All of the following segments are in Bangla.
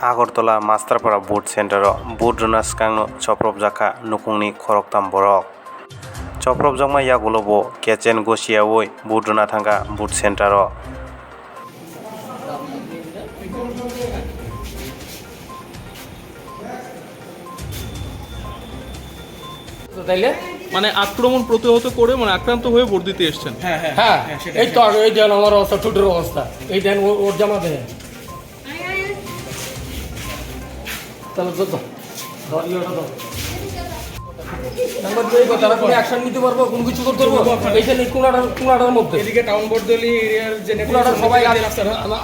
Agortola Masterpara Boot Center Boot Runas Kang Choprop Jaka Nukungni Koroktam Borok Choprop Jongma Yagulobo Kechen Gosia Woi Boot Runatanga Boot Center তাইলে মানে আক্রমণ প্রতিহত করে মানে আক্রান্ত হয়ে ভোট দিতে এসেছেন। হ্যাঁ এই তো এই দেন আমার অবস্থা ছোটোর অবস্থা এই দেন ওর জামা দেন তাহলে তো নাম্বার দুই তারা কোনো অ্যাকশন নিতে পারবো কোনো কিছু করতে পারবো এইখানে কোনাটার মধ্যে এদিকে টাউন বর্দলি এরিয়ার যে কোনাটা সবাই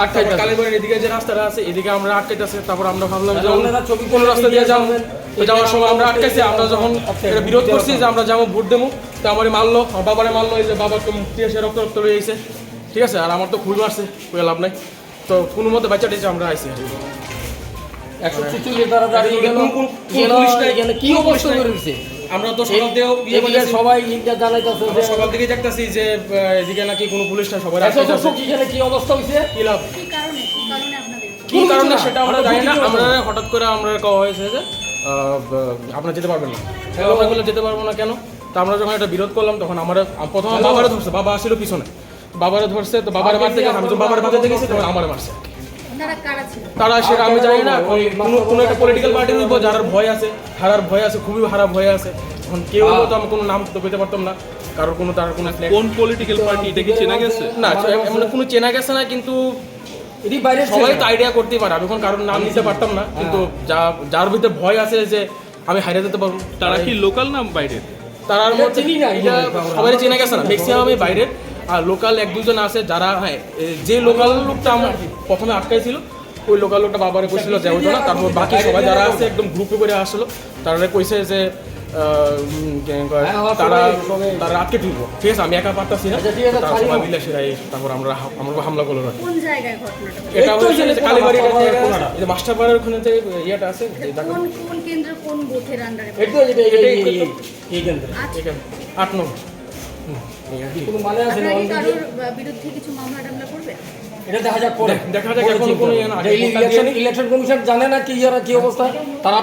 আটকাই কালীবাড়ির এদিকে যে রাস্তাটা আছে এদিকে আমরা আটকাইতেছে তারপর আমরা ভাবলাম যে আপনারা ছবি কোন রাস্তা দিয়ে যাবো যাওয়ার সময় আমরা আটকাইছি আমরা যখন এটা বিরোধ করছি যে আমরা যাবো ভোট দেবো তো আমারই মারলো আমার বাবারে মারলো এই যে বাবার তো মুক্তি এসে রক্ত রক্ত রয়ে গেছে ঠিক আছে আর আমার তো খুবই মারছে খুবই লাভ নাই তো কোনো মতে বাচ্চা টেছে আমরা আইসি 146 দ্বারা দাঁড়িয়ে গেল এখানে কি অবস্থা করেছে আমরা তো সকাল থেকেও সবাই ইন্টার জানাইতেছে আমরা সকাল থেকে দেখতেছি যে এদিকে নাকি কোনো পুলিশ না সবাই এখানে কি অবস্থা হয়েছে কি লাভ কি কি কারণে কারণে সেটা আমরা জানি না আমরা হঠাৎ করে আমরা কওয়া হয়েছে যে আপনারা যেতে পারবেন না আমরা বলে যেতে পারবো না কেন তা আমরা যখন এটা বিরোধ করলাম তখন আমরা প্রথমে বাবারে ধরছে বাবা আসছিল পিছনে বাবারে ধরছে তো বাবার মারতে গেছে আমি তো বাবার বাজাতে গেছি তখন আমার মারছে তারা সেটা আমি জানি না কোনো একটা পলিটিক্যাল পার্টি হইব যার ভয় আছে হারার ভয় আছে খুবই হারার ভয় আছে এখন কেউ তো আমি কোনো নাম তো পেতে পারতাম না কারোর কোনো তার কোনো কোন পলিটিক্যাল পার্টি এটা কি চেনা গেছে? না এমন কোনো চেনা গেছে না কিন্তু এটি বাইরে সবাই তো আইডিয়া করতেই পারে আমি এখন কারোর নাম নিতে পারতাম না কিন্তু যার ভিতরে ভয় আছে যে আমি হারিয়ে যেতে পারবো তারা কি লোকাল না বাইরের? তার মধ্যে চিনি না সবাই চেনা গেছে না ম্যাক্সিমাম আমি বাইরের আর লোকাল এক দুজন আছে যারা হ্যাঁ যে লোকাল লোকটা আমার প্রথমে আটকাইছিল ওই লোকাল লোকটা বাবারে কইছিল যে ওইটা না তারপর বাকি সবাই যারা আছে একদম গ্রুপে করে আসলো তারা কইছে যে তারা আটকে তুলবো ঠিক আছে আমি একা পারতাছি না সবাই মিলে সেটাই তারপর আমরা হামলা করলো কোন জায়গায় ঘটনাটা এটা হচ্ছে কালীবাড়ির যে মাস্টারপাড়ার ওখানে যে ইয়েটা আছে কোন কেন্দ্র কোন বুথের আন্ডারে এই কেন্দ্র 8 নম্বর কোনো মানে আছে না কারোর বিরুদ্ধে কিছু মামলা টামলা করবে এটা দেখা যাক পরে দেখা যাক এখন কোনো ইলেকশন কমিশন জানে না কি অবস্থা তারা